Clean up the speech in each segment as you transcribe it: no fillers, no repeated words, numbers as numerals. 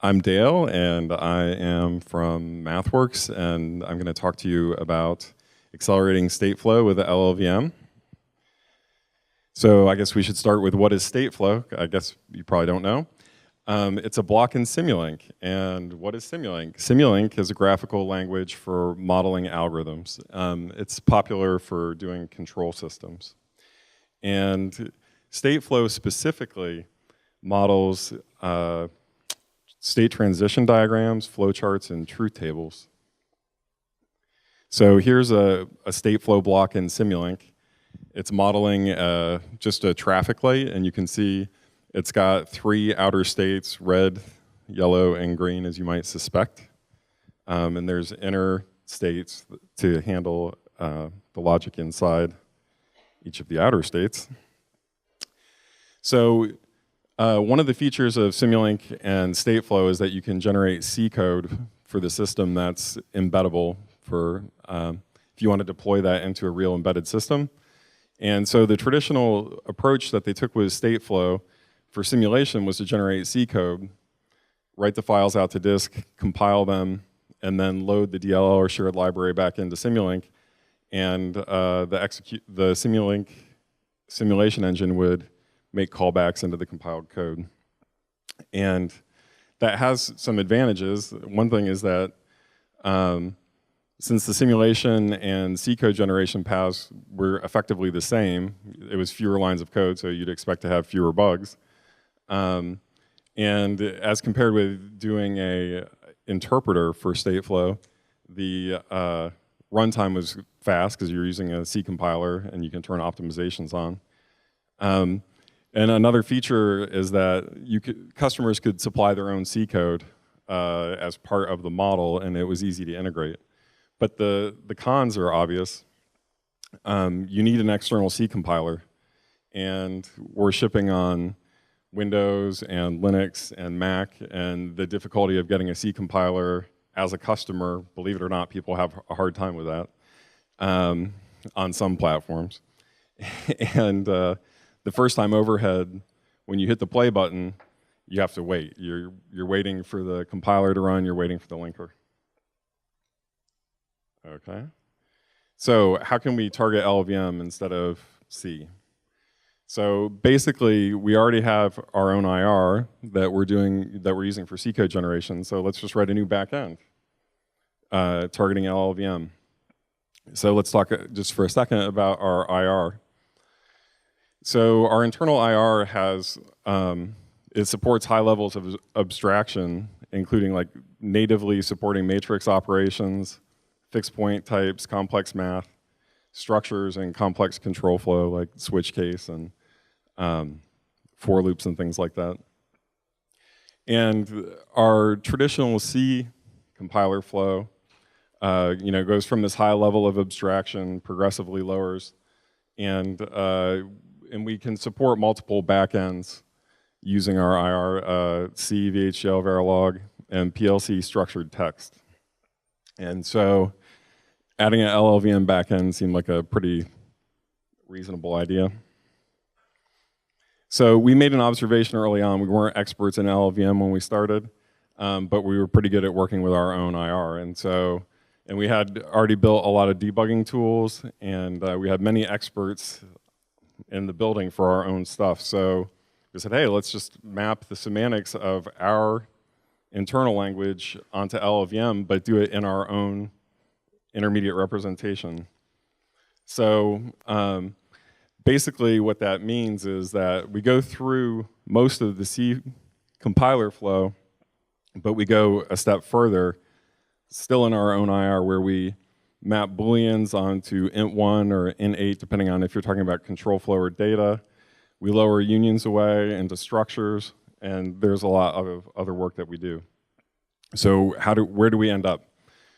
I'm Dale, and I am from Mathworks, and I'm going to talk to you about accelerating Stateflow with the LLVM. So I guess we should start with what is Stateflow. I guess you probably don't know. It's a block in Simulink. And what is Simulink? Simulink is a graphical language for modeling algorithms. It's popular for doing control systems. And Stateflow specifically models state transition diagrams, flowcharts, and truth tables. So here's a Stateflow block in Simulink. It's modeling just a traffic light, and you can see it's got 3 outer states, red, yellow, and green, as you might suspect. And there's inner states to handle the logic inside each of the outer states. So one of the features of Simulink and Stateflow is that you can generate C code for the system that's embeddable for if you want to deploy that into a real embedded system. And so the traditional approach that they took with Stateflow for simulation was to generate C code, write the files out to disk, compile them, and then load the DLL or shared library back into Simulink. And the Simulink simulation engine would make callbacks into the compiled code. And that has some advantages. One thing is that since the simulation and C code generation paths were effectively the same, it was fewer lines of code, so you'd expect to have fewer bugs. And as compared with doing a interpreter for Stateflow, the runtime was fast because you're using a C compiler and you can turn optimizations on. And another feature is that customers could supply their own C code as part of the model, and it was easy to integrate. But the cons are obvious. You need an external C compiler, and we're shipping on Windows and Linux and Mac, and the difficulty of getting a C compiler as a customer, believe it or not, people have a hard time with that on some platforms. And the first time overhead, when you hit the play button, you have to wait. You're waiting for the compiler to run, you're waiting for the linker. Okay. So how can we target LLVM instead of C? So basically, we already have our own IR that we're using for C code generation. So let's just write a new backend targeting LLVM. So let's talk just for a second about our IR. So our internal IR it supports high levels of abstraction, including like natively supporting matrix operations, fixed point types, complex math, structures, and complex control flow like switch case and for loops and things like that. And our traditional C compiler flow goes from this high level of abstraction, progressively lowers, and we can support multiple backends using our IR, C, VHDL, Verilog, and PLC structured text. And so adding an LLVM backend seemed like a pretty reasonable idea. So we made an observation early on. We weren't experts in LLVM when we started, but we were pretty good at working with our own IR. And we had already built a lot of debugging tools, and we had many experts in the building for our own stuff. So we said, hey, let's just map the semantics of our internal language onto LLVM, but do it in our own intermediate representation. So basically what that means is that we go through most of the C compiler flow, but we go a step further, still in our own IR, where we map booleans onto int1 or int8, depending on if you're talking about control flow or data. We lower unions away into structures, and there's a lot of other work that we do. So where do we end up?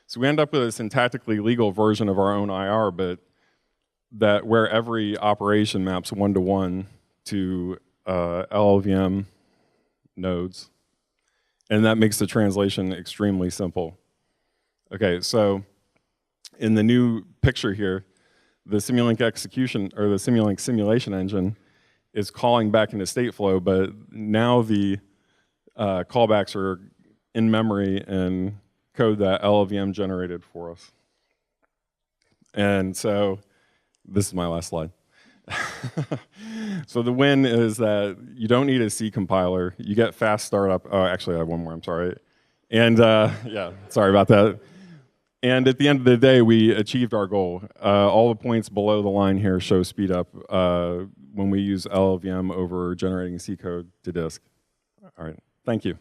So we end up with a syntactically legal version of our own IR, but where every operation maps one-to-one to LLVM nodes, and that makes the translation extremely simple. Okay, so in the new picture here, the Simulink execution, or the Simulink simulation engine, is calling back into Stateflow, but now the callbacks are in memory in code that LLVM generated for us. And so this is my last slide. So the win is that you don't need a C compiler. You get fast startup. Oh, actually, I have one more. I'm sorry. And yeah, sorry about that. And at the end of the day, we achieved our goal. All the points below the line here show speed up when we use LLVM over generating C code to disk. All right, thank you.